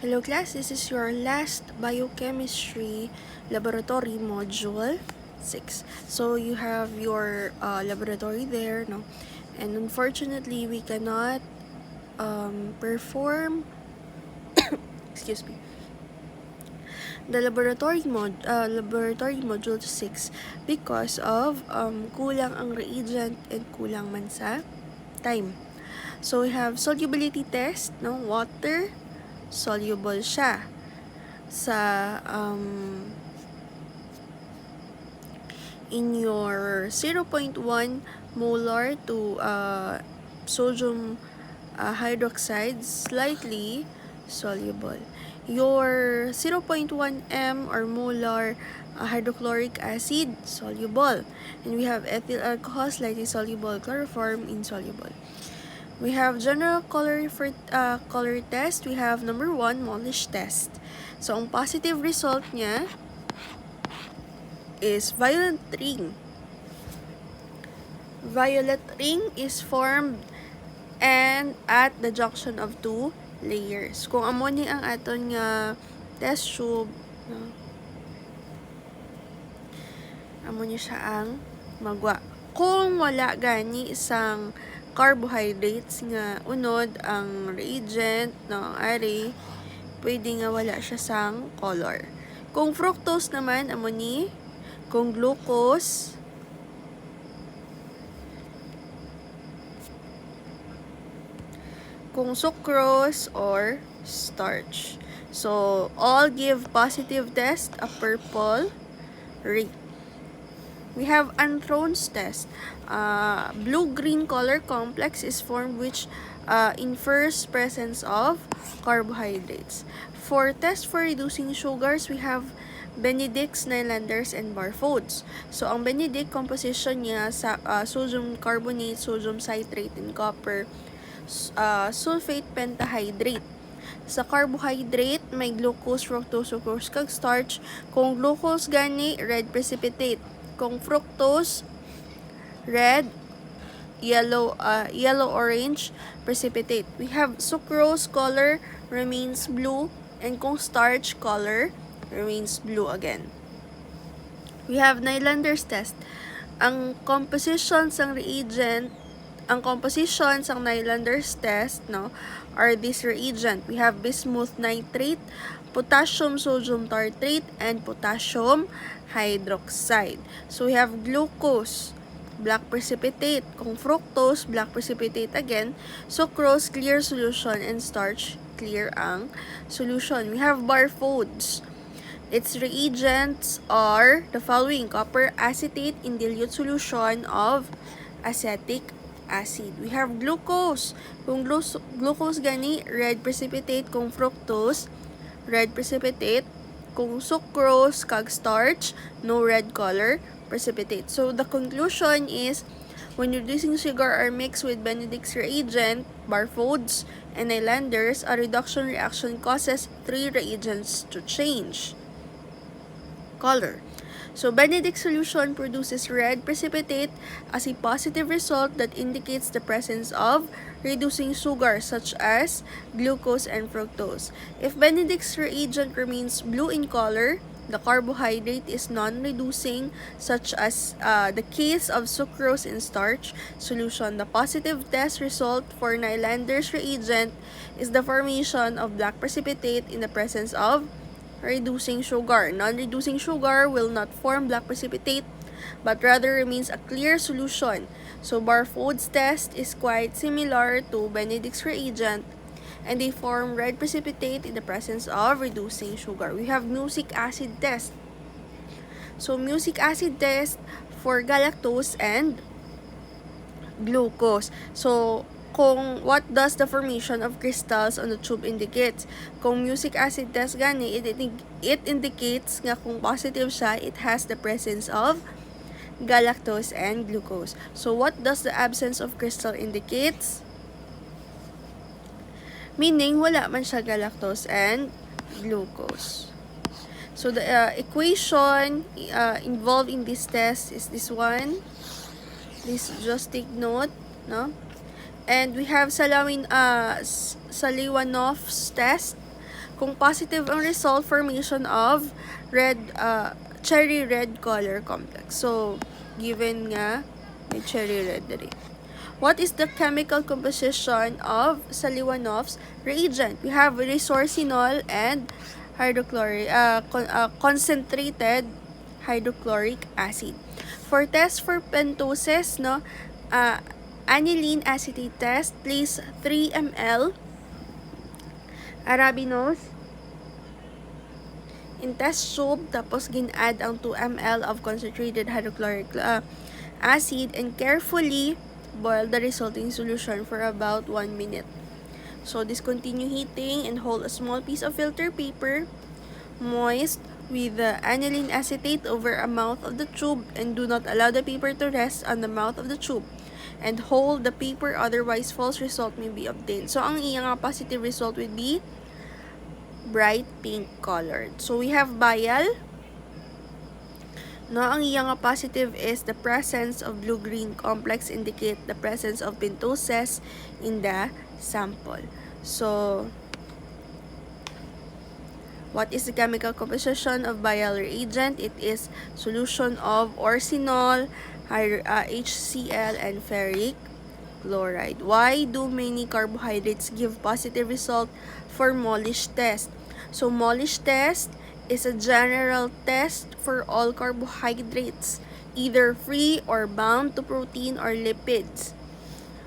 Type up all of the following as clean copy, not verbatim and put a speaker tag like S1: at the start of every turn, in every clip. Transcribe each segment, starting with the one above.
S1: Hello class, this is your last biochemistry laboratory module 6. So you have your laboratory there, no? And unfortunately, we cannot perform excuse me, the laboratory module 6 because of kulang ang reagent and kulang man sa time. So we have solubility test, no? Water soluble siya sa in your 0.1 molar to sodium hydroxide, slightly soluble. Your 0.1 m or molar hydrochloric acid, soluble. And we have ethyl alcohol, slightly soluble. Chloroform, insoluble. We have general color test. We have number 1, Molish test. So, ang positive result niya is violet ring. Violet ring is formed and at the junction of two layers. Kung ammonia ang aton nga test tube, no? Ammonia siya ang magwa. Kung wala gani isang carbohydrates nga unod ang reagent no ari, pwede nga wala siya sang color. Kung fructose naman amo ni, kung glucose, kung sucrose or starch. So all give positive test, a purple ring. We have Anthron's test. Blue-green color complex is formed which infers presence of carbohydrates. For test for reducing sugars, we have Benedict's, Nylander's, and Barfoed's. So, ang Benedict composition niya sa sodium carbonate, sodium citrate, and copper sulfate pentahydrate. Sa carbohydrate, may glucose, fructose, sucrose, kag starch. Kung glucose gani, red precipitate. Kung fructose, red, yellow-orange precipitate. We have sucrose, color remains blue, and kung starch, color remains blue again. We have Nylander's test. Ang composition sang reagent, ang composition sang Nylander's test, no, are this reagent. We have bismuth nitrate, potassium sodium tartrate, and potassium hydroxide. So we have glucose, black precipitate. Kung fructose, black precipitate again. Sucrose, clear solution, and starch, clear ang solution. We have Barfoed's. Its reagents are the following: copper acetate in dilute solution of acetic acid. We have glucose. Kung glucose gani, red precipitate. Kung fructose, red precipitate. Kung sucrose kag starch, no red color precipitate. So the conclusion is, when reducing sugar are mixed with Benedict's reagent, Barfoed's, and Nylander's, a reduction reaction causes three reagents to change color. So Benedict solution produces red precipitate as a positive result that indicates the presence of reducing sugar such as glucose and fructose. If Benedict's reagent remains blue in color, the carbohydrate is non-reducing, such as the case of sucrose in starch solution. The positive test result for Nylander's reagent is the formation of black precipitate in the presence of reducing sugar. Non-reducing sugar will not form black precipitate, but rather remains a clear solution. So Barfoed's test is quite similar to Benedict's reagent, and they form red precipitate in the presence of reducing sugar. We have mucic acid test. So mucic acid test for galactose and glucose. So kung what does the formation of crystals on the tube indicates? Kung mucic acid test gani, it indicates nga kung positive siya, it has the presence of galactose and glucose. So what does the absence of crystal indicates? Meaning wala man siya galactose and glucose. So the equation involved in this test is this one. Please just take note, no? And we have Saliwanov's test. Kung positive ang result, formation of cherry red color complex. So, given nga, may cherry red diri. What is the chemical composition of Saliwanov's reagent? We have resorcinol and concentrated hydrochloric acid. For test for pentosis, no, aniline acetate test, place 3 ml arabinose in test tube, tapos gin-add ang 2 ml of concentrated hydrochloric acid and carefully boil the resulting solution for about 1 minute. So, discontinue heating and hold a small piece of filter paper moist with the aniline acetate over a mouth of the tube and do not allow the paper to rest on the mouth of the tube and hold the paper, otherwise false result may be obtained. So, ang iyang positive result would be bright pink colored. So, we have bial. No, ang iyang positive is the presence of blue-green complex indicate the presence of pentoses in the sample. So, what is the chemical composition of bial reagent? It is solution of orsinol, HCl, and ferric chloride. Why do many carbohydrates give positive result for Molish test? So, Molish test is a general test for all carbohydrates, either free or bound to protein or lipids.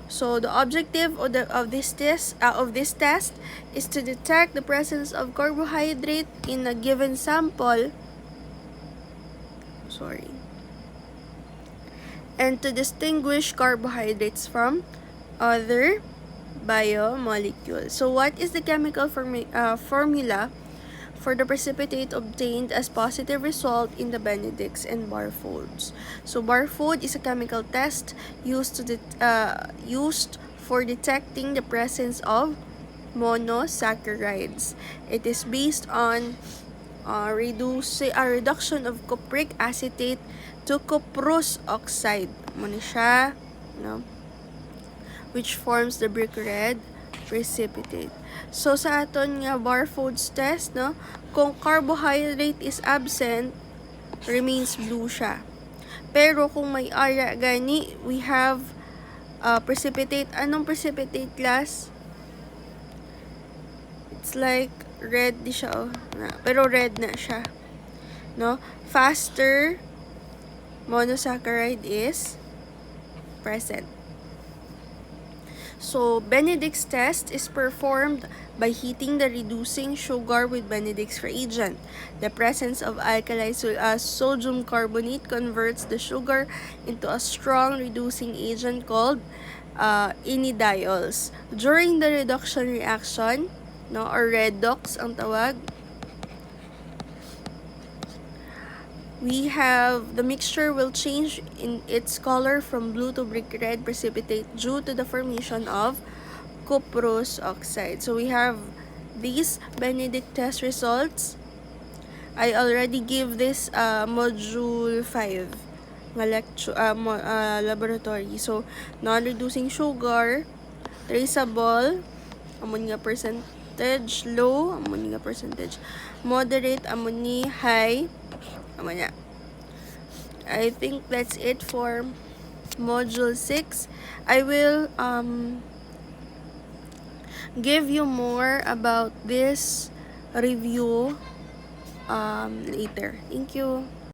S1: So, the objective of this test is to detect the presence of carbohydrate in a given sample. And to distinguish carbohydrates from other biomolecules. So, what is the chemical formula for the precipitate obtained as positive result in the Benedict's and Barfoed's? So, Barfoed is a chemical test used for detecting the presence of monosaccharides. It is based on reduction of cupric acetate to cuprous oxide. Muna siya, no? Which forms the brick red precipitate. So, sa aton nga Barfoed's test, no, kung carbohydrate is absent, remains blue siya. Pero kung may ara gani, we have precipitate. Anong precipitate class? It's like red di siya, pero red na siya. No? Faster monosaccharide is present. So, Benedict's test is performed by heating the reducing sugar with Benedict's reagent. The presence of alkali sodium carbonate converts the sugar into a strong reducing agent called inidiols. During the reduction reaction, no, or redox ang tawag, we have the mixture will change in its color from blue to brick red precipitate due to the formation of cuprous oxide. So we have these Benedict test results. I already give this module 5 nga lecture laboratory. So non-reducing sugar, traceable, amon nga percentage, low, amon nga percentage, moderate, amon ni high. I think that's it for module 6. I will give you more about this review later. Thank you.